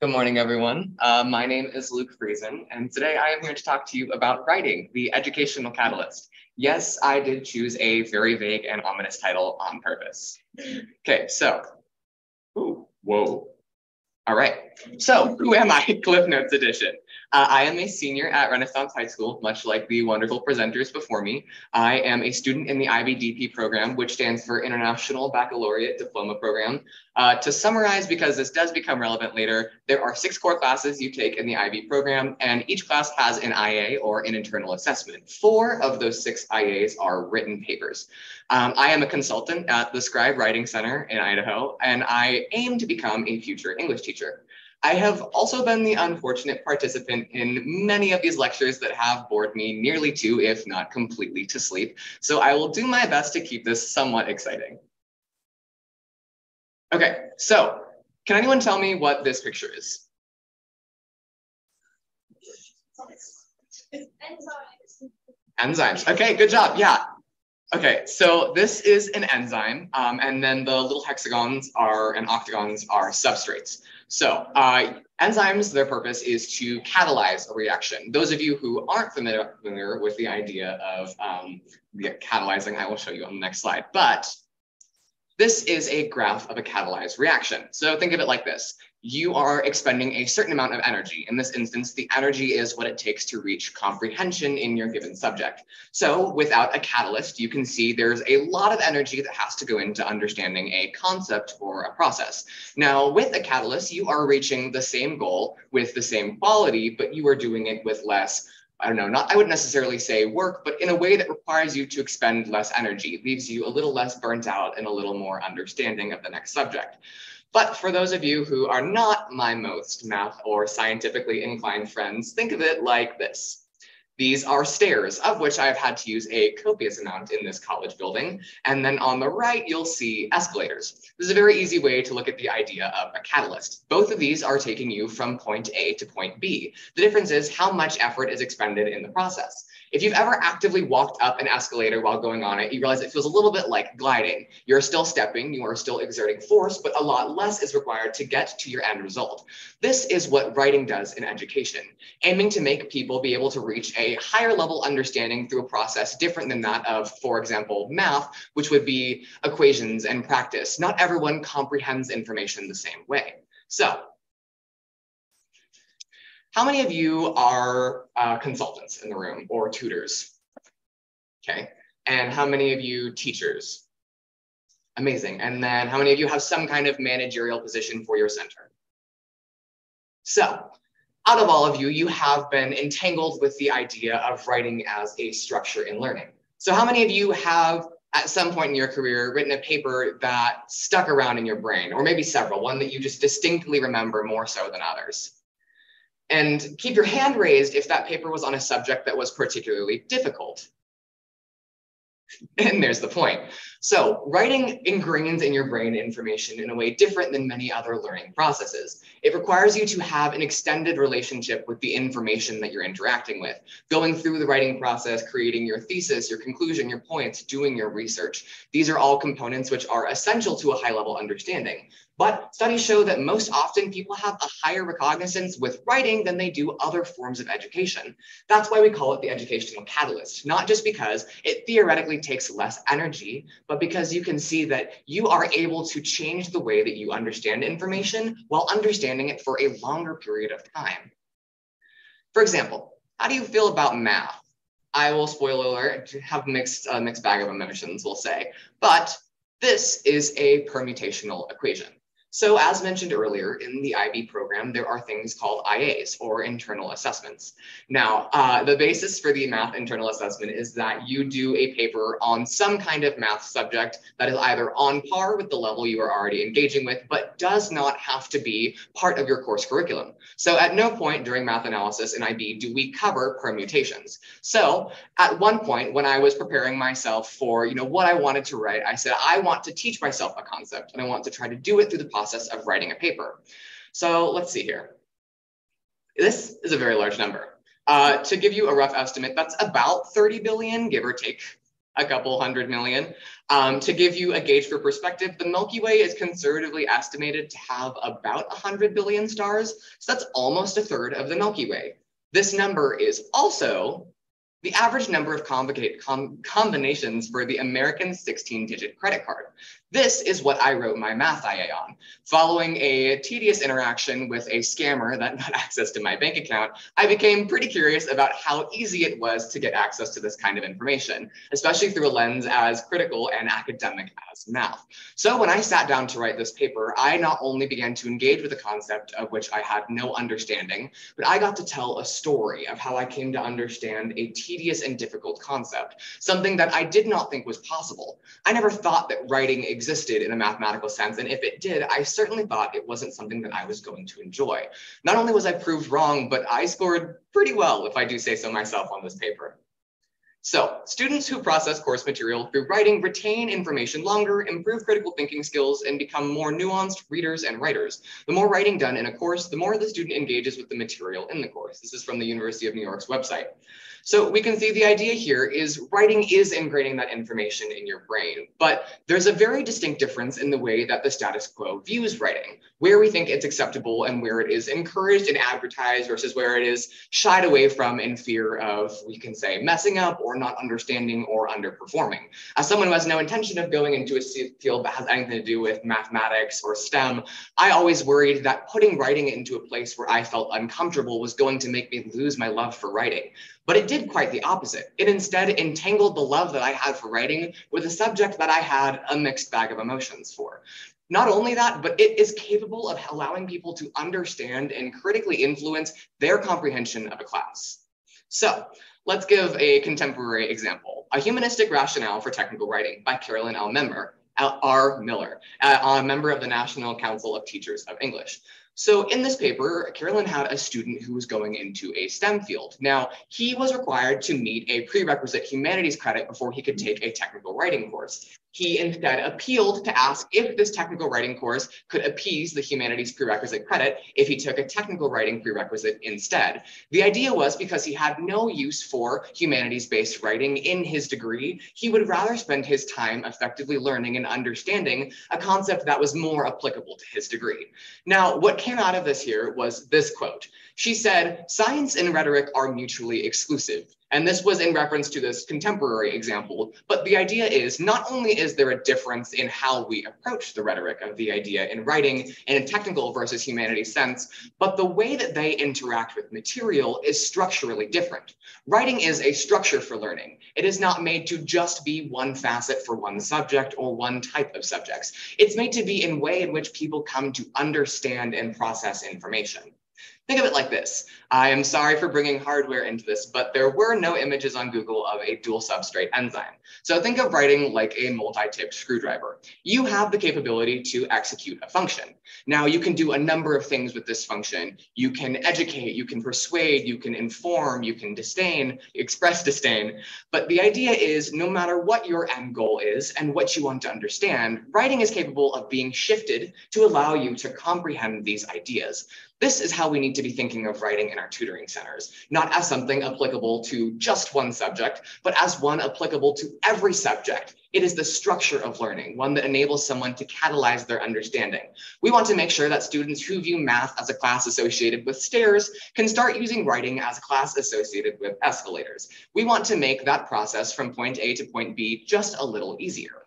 Good morning, everyone. My name is Luke Friesen, and today I am here to talk to you about writing, the educational catalyst. Yes, I did choose a very vague and ominous title on purpose. Okay, so, ooh, whoa. All right, so who am I? Cliff Notes edition. I am a senior at Renaissance High School, much like the wonderful presenters before me. I am a student in the IBDP program, which stands for International Baccalaureate Diploma Program. To summarize, because this does become relevant later, there are 6 core classes you take in the IB program, and each class has an IA or an internal assessment. 4 of those 6 IAs are written papers. I am a consultant at the Scribe Writing Center in Idaho, and I aim to become a future English teacher. I have also been the unfortunate participant in many of these lectures that have bored me nearly to, if not completely, to sleep. So I will do my best to keep this somewhat exciting. Okay, so can anyone tell me what this picture is? Enzymes. Okay, good job. Yeah. Okay, so this is an enzyme, and then the little hexagons and octagons are substrates. So enzymes, their purpose is to catalyze a reaction. Those of you who aren't familiar with the idea of the catalyzing, I will show you on the next slide. But this is a graph of a catalyzed reaction. So think of it like this. You are expending a certain amount of energy. In this instance, the energy is what it takes to reach comprehension in your given subject. So without a catalyst, you can see there's a lot of energy that has to go into understanding a concept or a process. Now, with a catalyst, you are reaching the same goal with the same quality, but you are doing it with less, I wouldn't necessarily say work, but in a way that requires you to expend less energy, leaves you a little less burnt out and a little more understanding of the next subject. But for those of you who are not my most math or scientifically inclined friends, think of it like this. These are stairs, of which I've had to use a copious amount in this college building. And then on the right, you'll see escalators. This is a very easy way to look at the idea of a catalyst. Both of these are taking you from point A to point B. The difference is how much effort is expended in the process. If you've ever actively walked up an escalator while going on it, you realize it feels a little bit like gliding. You're still stepping, you are still exerting force, but a lot less is required to get to your end result. This is what writing does in education, aiming to make people be able to reach a higher level understanding through a process different than that of, for example, math, which would be equations and practice. Not everyone comprehends information the same way. So, how many of you are consultants in the room or tutors? Okay, and how many of you teachers? Amazing. And then how many of you have some kind of managerial position for your center? So, out of all of you, you have been entangled with the idea of writing as a structure in learning. So how many of you have, at some point in your career, written a paper that stuck around in your brain, or maybe several, one that you just distinctly remember more so than others? And keep your hand raised if that paper was on a subject that was particularly difficult. And there's the point. So writing ingrains in your brain information in a way different than many other learning processes. It requires you to have an extended relationship with the information that you're interacting with, going through the writing process, creating your thesis, your conclusion, your points, doing your research. These are all components which are essential to a high-level understanding. But studies show that most often people have a higher recognizance with writing than they do other forms of education. That's why we call it the educational catalyst, not just because it theoretically takes less energy, but because you can see that you are able to change the way that you understand information while understanding it for a longer period of time. For example, how do you feel about math? I will, spoiler alert, have mixed bag of emotions, we'll say, but this is a permutational equation. So as mentioned earlier, in the IB program, there are things called IAs, or internal assessments. Now, the basis for the math internal assessment is that you do a paper on some kind of math subject that is either on par with the level you are already engaging with, but does not have to be part of your course curriculum. So at no point during math analysis in IB do we cover permutations. So at one point when I was preparing myself for what I wanted to write, I said, I want to teach myself a concept and I want to try to do it through the process of writing a paper. So let's see here. This is a very large number. To give you a rough estimate, that's about 30 billion, give or take a couple 100 million. To give you a gauge for perspective, the Milky Way is conservatively estimated to have about 100 billion stars. So that's almost a third of the Milky Way. This number is also the average number of combinations for the American 16-digit credit card. This is what I wrote my math IA on. Following a tedious interaction with a scammer that got access to my bank account, I became pretty curious about how easy it was to get access to this kind of information, especially through a lens as critical and academic as math. So when I sat down to write this paper, I not only began to engage with a concept of which I had no understanding, but I got to tell a story of how I came to understand a tedious and difficult concept, something that I did not think was possible. I never thought that writing existed in a mathematical sense, and if it did, I certainly thought it wasn't something that I was going to enjoy. Not only was I proved wrong, but I scored pretty well, if I do say so myself, on this paper. So, students who process course material through writing retain information longer, improve critical thinking skills, and become more nuanced readers and writers. The more writing done in a course, the more the student engages with the material in the course. This is from the University of New York's website. So we can see the idea here is writing is ingraining that information in your brain, but there's a very distinct difference in the way that the status quo views writing, where we think it's acceptable and where it is encouraged and advertised versus where it is shied away from in fear of, we can say, messing up or not understanding or underperforming. As someone who has no intention of going into a field that has anything to do with mathematics or STEM, I always worried that putting writing into a place where I felt uncomfortable was going to make me lose my love for writing. But it did quite the opposite. It instead entangled the love that I had for writing with a subject that I had a mixed bag of emotions for. Not only that, but it is capable of allowing people to understand and critically influence their comprehension of a class. So let's give a contemporary example. A Humanistic Rationale for Technical Writing by Carolyn R. Miller, a member of the National Council of Teachers of English. So in this paper, Carolyn had a student who was going into a STEM field. Now, he was required to meet a prerequisite humanities credit before he could take a technical writing course. He instead appealed to ask if this technical writing course could appease the humanities prerequisite credit if he took a technical writing prerequisite instead. The idea was because he had no use for humanities-based writing in his degree, he would rather spend his time effectively learning and understanding a concept that was more applicable to his degree. Now, what came out of this here was this quote. She said, "Science and rhetoric are mutually exclusive." And this was in reference to this contemporary example, but the idea is not only is there a difference in how we approach the rhetoric of the idea in writing in a technical versus humanities sense, but the way that they interact with material is structurally different. Writing is a structure for learning. It is not made to just be one facet for one subject or one type of subjects. It's made to be in a way in which people come to understand and process information. Think of it like this. I am sorry for bringing hardware into this, but there were no images on Google of a dual substrate enzyme. So think of writing like a multi-tipped screwdriver. You have the capability to execute a function. Now you can do a number of things with this function. You can educate, you can persuade, you can inform, you can express disdain. But the idea is no matter what your end goal is and what you want to understand, writing is capable of being shifted to allow you to comprehend these ideas. This is how we need to be thinking of writing in our tutoring centers, not as something applicable to just one subject, but as one applicable to every subject. It is the structure of learning, one that enables someone to catalyze their understanding. We want to make sure that students who view math as a class associated with stairs can start using writing as a class associated with escalators. We want to make that process from point A to point B just a little easier.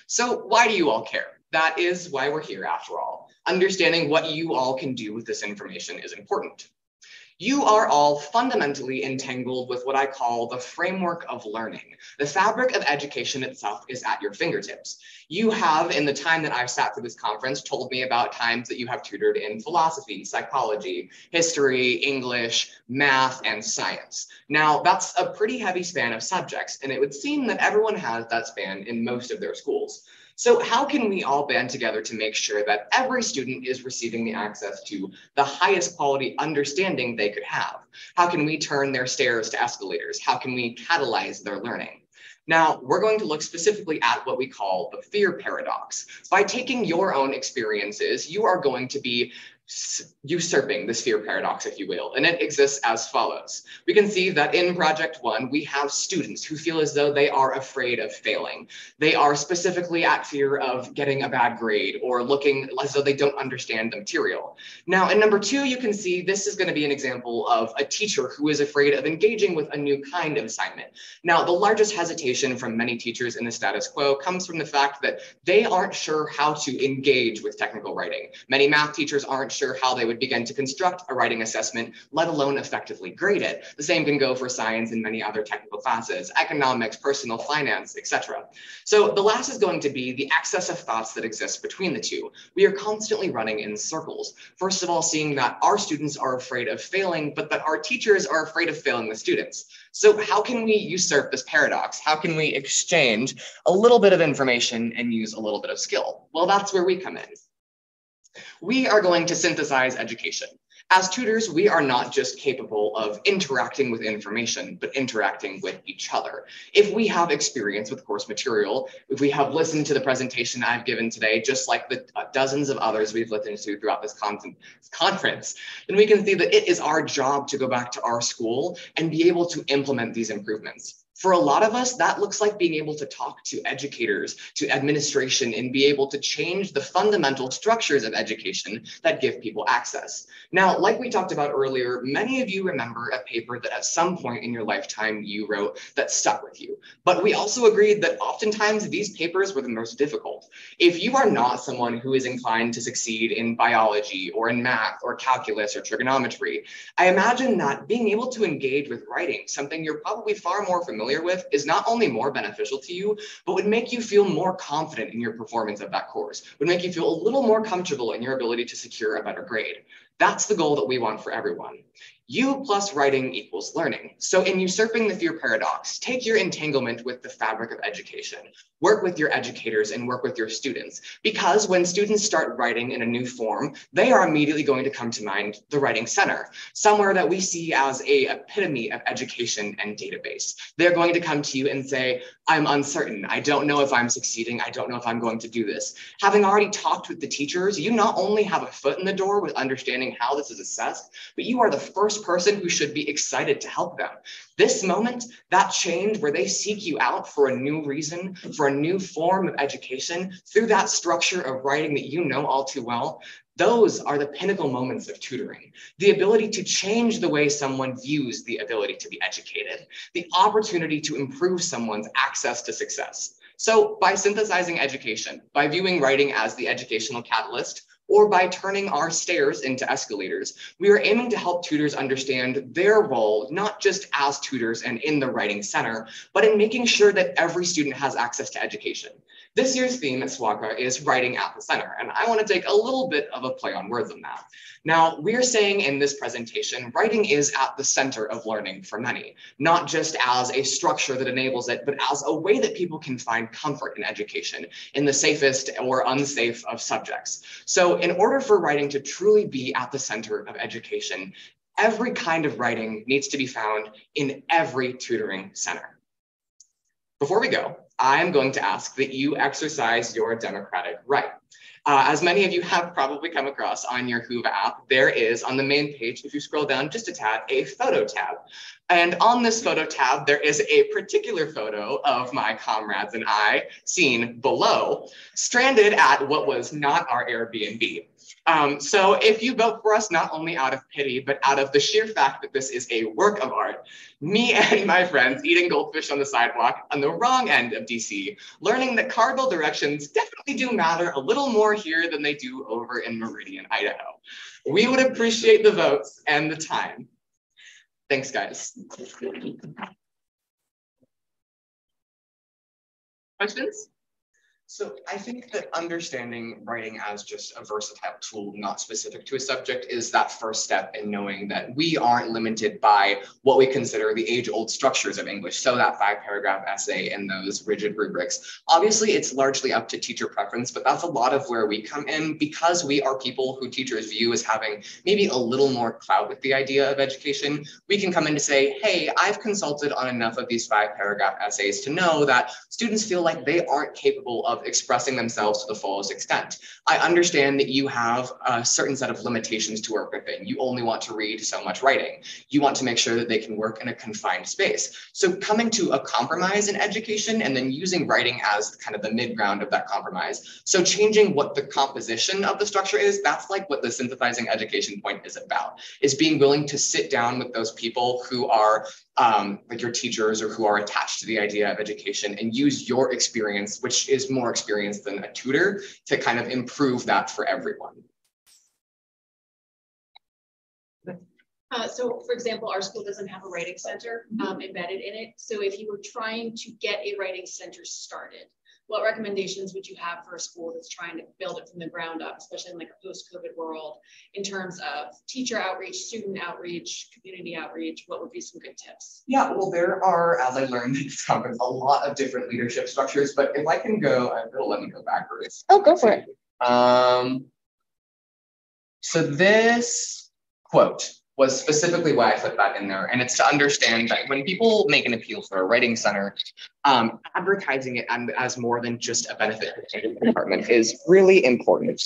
So why do you all care? That is why we're here after all. Understanding what you all can do with this information is important. You are all fundamentally entangled with what I call the framework of learning. The fabric of education itself is at your fingertips. You have, in the time that I've sat through this conference, told me about times that you have tutored in philosophy, psychology, history, English, math, and science. Now, that's a pretty heavy span of subjects, and it would seem that everyone has that span in most of their schools. So how can we all band together to make sure that every student is receiving the access to the highest quality understanding they could have? How can we turn their stairs to escalators? How can we catalyze their learning? Now, we're going to look specifically at what we call the fear paradox. By taking your own experiences, you are going to be usurping the sphere paradox, if you will, and it exists as follows. We can see that in project one, we have students who feel as though they are afraid of failing. They are specifically at fear of getting a bad grade or looking as though they don't understand the material. Now, in number two, you can see this is going to be an example of a teacher who is afraid of engaging with a new kind of assignment. Now, the largest hesitation from many teachers in the status quo comes from the fact that they aren't sure how to engage with technical writing. Many math teachers aren't sure how they would begin to construct a writing assessment, let alone effectively grade it. The same can go for science and many other technical classes, economics, personal finance, etc. So the last is going to be the excess of thoughts that exist between the two. We are constantly running in circles. First of all, seeing that our students are afraid of failing, but that our teachers are afraid of failing the students. So how can we usurp this paradox? How can we exchange a little bit of information and use a little bit of skill? Well, that's where we come in. We are going to synthesize education. As tutors, we are not just capable of interacting with information, but interacting with each other. If we have experience with course material, if we have listened to the presentation I've given today, just like the dozens of others we've listened to throughout this conference, then we can see that it is our job to go back to our school and be able to implement these improvements. For a lot of us, that looks like being able to talk to educators, to administration, and be able to change the fundamental structures of education that give people access. Now, like we talked about earlier, many of you remember a paper that at some point in your lifetime you wrote that stuck with you. But we also agreed that oftentimes these papers were the most difficult. If you are not someone who is inclined to succeed in biology or in math or calculus or trigonometry, I imagine that being able to engage with writing, something you're probably far more familiar with, is not only more beneficial to you, but would make you feel more confident in your performance of that course, would make you feel a little more comfortable in your ability to secure a better grade. That's the goal that we want for everyone. You plus writing equals learning. So in usurping the fear paradox, take your entanglement with the fabric of education, work with your educators and work with your students, because when students start writing in a new form, they are immediately going to come to mind the writing center, somewhere that we see as an epitome of education and database. They're going to come to you and say, I'm uncertain. I don't know if I'm succeeding. I don't know if I'm going to do this. Having already talked with the teachers, you not only have a foot in the door with understanding how this is assessed, but you are the first person who should be excited to help them. This moment, that change where they seek you out for a new reason, for a new form of education, through that structure of writing that you know all too well, those are the pinnacle moments of tutoring. The ability to change the way someone views the ability to be educated, the opportunity to improve someone's access to success. So by synthesizing education, by viewing writing as the educational catalyst, or by turning our stairs into escalators, we are aiming to help tutors understand their role, not just as tutors and in the writing center, but in making sure that every student has access to education. This year's theme at SWCA is writing at the center, and I want to take a little bit of a play on words on that. Now, we're saying in this presentation, writing is at the center of learning for many, not just as a structure that enables it, but as a way that people can find comfort in education in the safest or unsafe of subjects. So in order for writing to truly be at the center of education, every kind of writing needs to be found in every tutoring center. Before we go, I'm going to ask that you exercise your democratic right. As many of you have probably come across on your Whova app, there is on the main page, if you scroll down just a tad, a photo tab. And on this photo tab, there is a particular photo of my comrades and I, seen below, stranded at what was not our Airbnb. So if you vote for us, not only out of pity, but out of the sheer fact that this is a work of art, me and my friends eating goldfish on the sidewalk on the wrong end of DC, learning that cardinal directions definitely do matter a little more here than they do over in Meridian, Idaho. We would appreciate the votes and the time. Thanks, guys. Questions? So I think that understanding writing as just a versatile tool, not specific to a subject, is that first step in knowing that we aren't limited by what we consider the age-old structures of English. So that 5-paragraph essay and those rigid rubrics. Obviously, it's largely up to teacher preference, but that's a lot of where we come in because we are people who teachers view as having maybe a little more clout with the idea of education. We can come in to say, hey, I've consulted on enough of these 5-paragraph essays to know that students feel like they aren't capable of of expressing themselves to the fullest extent. I understand that you have a certain set of limitations to work within. You only want to read so much writing. You want to make sure that they can work in a confined space. So coming to a compromise in education and then using writing as kind of the mid-ground of that compromise. So changing what the composition of the structure is, that's like what the synthesizing education point is about, is being willing to sit down with those people who are like your teachers or who are attached to the idea of education and use your experience, which is more experience than a tutor, to kind of improve that for everyone. So for example, our school doesn't have a writing center embedded in it. So if you were trying to get a writing center started, what recommendations would you have for a school that's trying to build it from the ground up, especially in like a post-COVID world, in terms of teacher outreach, student outreach, community outreach? What would be some good tips? Yeah, well, there are, as I learned in this conference, a lot of different leadership structures, but if I can go, it'll let me go backwards. Oh, go for it. So this quote was specifically why I put that in there. And it's to understand that when people make an appeal for a writing center, advertising it as more than just a benefit to the department is really important.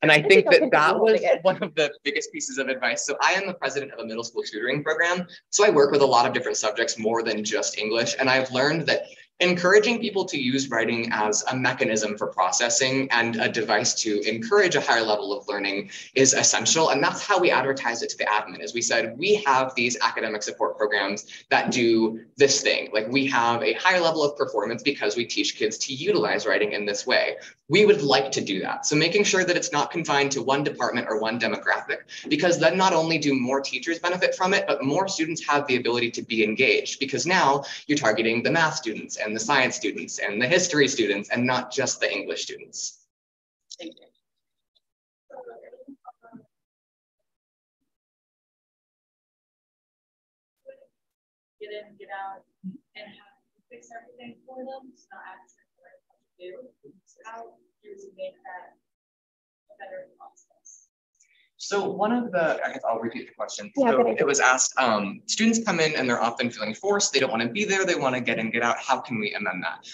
And I think that was one of the biggest pieces of advice. So I am the president of a middle school tutoring program. So I work with a lot of different subjects more than just English. And I've learned that encouraging people to use writing as a mechanism for processing and a device to encourage a higher level of learning is essential. And that's how we advertise it to the admin. As we said, we have these academic support programs that do this thing. Like we have a higher level of performance because we teach kids to utilize writing in this way. We would like to do that. So making sure that it's not confined to one department or one demographic, because then not only do more teachers benefit from it, but more students have the ability to be engaged, because now you're targeting the math students and the science students and the history students and not just the English students. Thank you. Get in, get out, and have to fix everything for them. It's not actually what to do. How do you make that a better process? So one of the, I guess I'll repeat the question. Yeah, so it was asked, students come in and they're often feeling forced. They don't want to be there. They want to get in, get out. How can we amend that?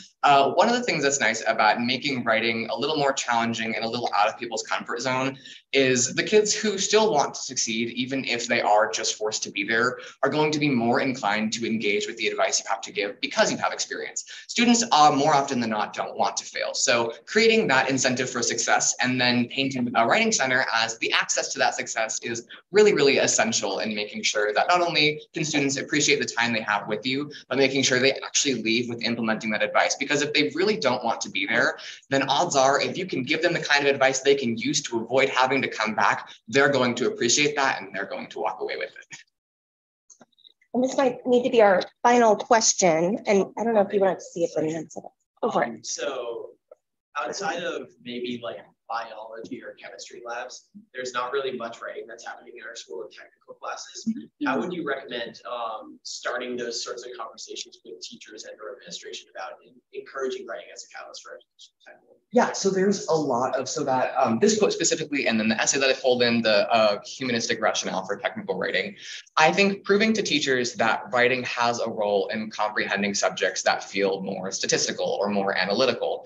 One of the things that's nice about making writing a little more challenging and a little out of people's comfort zone is the kids who still want to succeed, even if they are just forced to be there, are going to be more inclined to engage with the advice you have to give because you have experience. Students more often than not don't want to fail. So creating that incentive for success and then painting a writing center as the access to that success is really, really essential in making sure that not only can students appreciate the time they have with you, but making sure they actually leave with implementing that advice. Because if they really don't want to be there, then odds are if you can give them the kind of advice they can use to avoid having to come back, they're going to appreciate that and they're going to walk away with it. And this might need to be our final question. And I don't know if you want to see if anyone said it. Go for it. So outside of maybe like biology or chemistry labs, there's not really much writing that's happening in our school of technical classes. How would you recommend starting those sorts of conversations with teachers and or administration about encouraging writing as a catalyst for education? Yeah, so there's a lot of, so that this quote specifically, and then the essay that I pulled in, the humanistic rationale for technical writing, I think proving to teachers that writing has a role in comprehending subjects that feel more statistical or more analytical.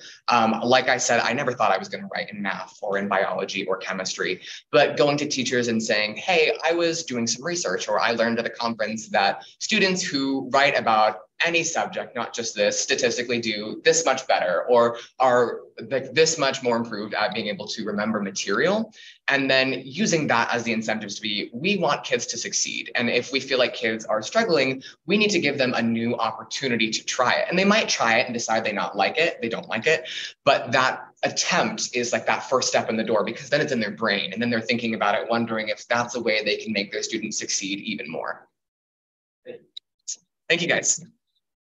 Like I said, I never thought I was going to write in math or in biology or chemistry, but going to teachers and saying, hey, I was doing some research, or I learned at a conference that students who write about any subject, not just this, statistically do this much better or are like this much more improved at being able to remember material. And then using that as the incentives to be, we want kids to succeed. And if we feel like kids are struggling, we need to give them a new opportunity to try it. And they might try it and decide they don't like it. But that attempt is like that first step in the door, because then it's in their brain. And then they're thinking about it, wondering if that's a way they can make their students succeed even more. Thank you guys.